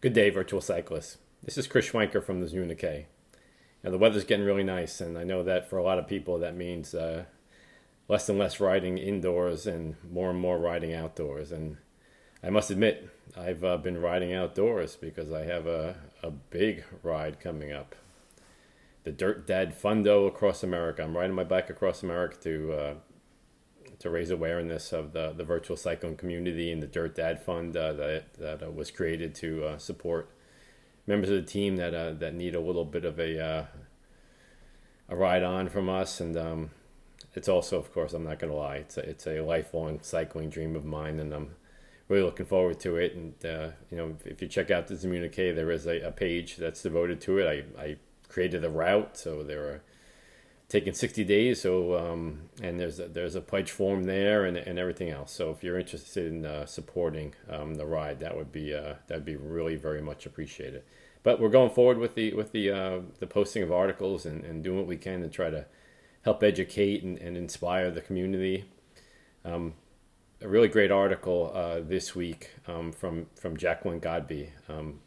Good day, virtual cyclists. This is Chris Schwenker from the ZOMbeez. Now, the weather's getting really nice, and I know that for a lot of people that means less and less riding indoors and more riding outdoors. And I must admit, I've been riding outdoors because I have a big ride coming up. The Dirt Dad Fundo across America. I'm riding my bike across America to raise awareness of the virtual cycling community and the Dirt Dad Fund that was created to support members of the team that need a little bit of a ride on from us. And it's also, of course, I'm not going to lie, it's a lifelong cycling dream of mine, and I'm really looking forward to it. And if you check out the ZOMbeez, there is a page that's devoted to it. I created a route, so there are taking 60 days. So and there's a pledge form there and everything else. So if you're interested in supporting the ride, that'd be really very much appreciated. But we're going forward with the posting of articles and doing what we can to try to help educate and inspire the community. A really great article this week from Jacqueline Godby.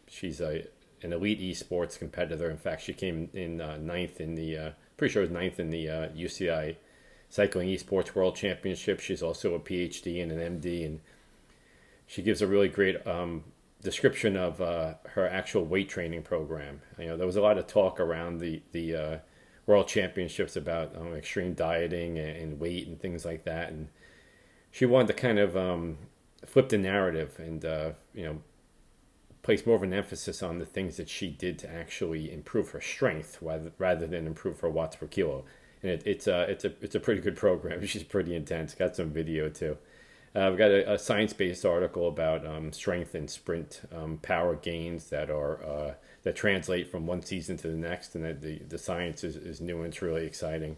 She's an elite esports competitor. In fact, she came in ninth in the pretty sure it was ninth in the UCI Cycling Esports World Championship. She's also a PhD and an MD, and she gives a really great description of her actual weight training program. There was a lot of talk around the World Championships about extreme dieting and weight and things like that, and she wanted to kind of flip the narrative and place more of an emphasis on the things that she did to actually improve her strength rather than improve her watts per kilo. And it's a pretty good program. She's pretty intense. Got some video too. We've got a science-based article about strength and sprint power gains that translate from one season to the next, and that the science is new and it's really exciting.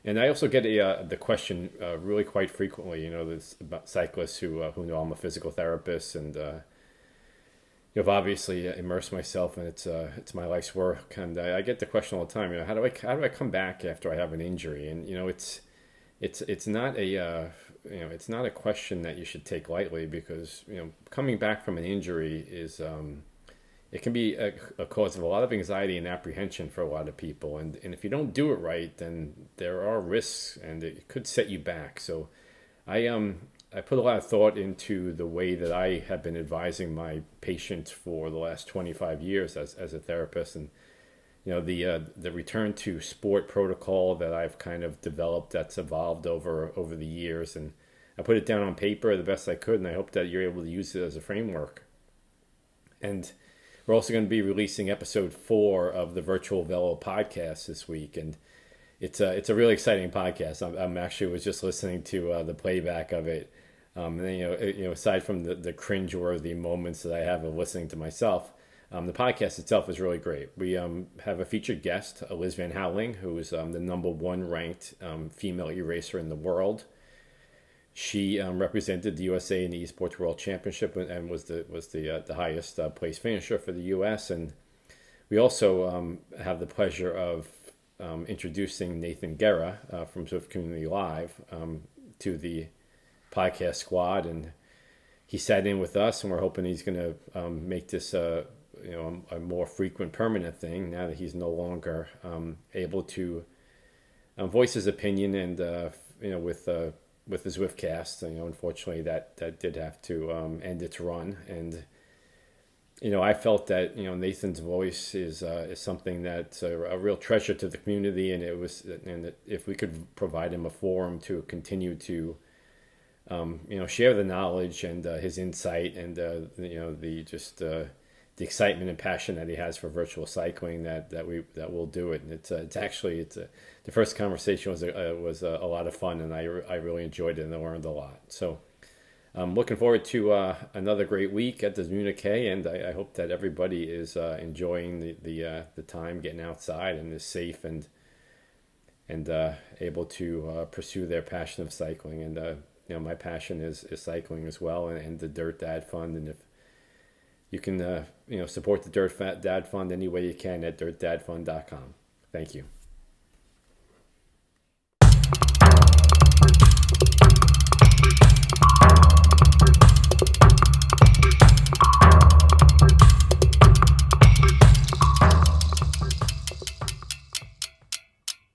And I also get the question really quite frequently. This about cyclists who know I'm a physical therapist, and I've obviously immersed myself, and it's my life's work. And I get the question all the time. How do I come back after I have an injury? And it's not a it's not a question that you should take lightly, because coming back from an injury is it can be a cause of a lot of anxiety and apprehension for a lot of people. And if you don't do it right, then there are risks, and it could set you back. So I put a lot of thought into the way that I have been advising my patients for the last 25 years as a therapist. And the return to sport protocol that I've kind of developed, that's evolved over the years, and I put it down on paper the best I could, and I hope that you're able to use it as a framework. And we're also going to be releasing episode 4 of the Virtual Velo podcast this week, and it's a really exciting podcast. I'm actually was just listening to the playback of it. And aside from the cringeworthy moments that I have of listening to myself, the podcast itself is really great. We have a featured guest, Liz Van Houweling, who is the #1 ranked female e-racer in the world. She represented the USA in the Esports World Championship and was the highest place finisher for the US. And we also have the pleasure of introducing Nathan Guerra from Swift Community Live to the podcast squad, and he sat in with us, and we're hoping he's going to make this a more frequent, permanent thing now that he's no longer able to voice his opinion. And with the Zwiftcast, unfortunately that did have to end its run. And I felt that Nathan's voice is something that's a real treasure to the community, and if we could provide him a forum to continue to share the knowledge and his insight and the excitement and passion that he has for virtual cycling, that we'll do it. And the first conversation was a lot of fun, and I really enjoyed it, and I learned a lot. So I'm looking forward to another great week at the ZOMbeez, and I hope that everybody is enjoying the time getting outside and is safe and able to pursue their passion of cycling. And my passion is cycling as well, and the Dirt Dad Fund. And if you can support the Dirt Dad Fund any way you can at dirtdadfund.com. Thank you.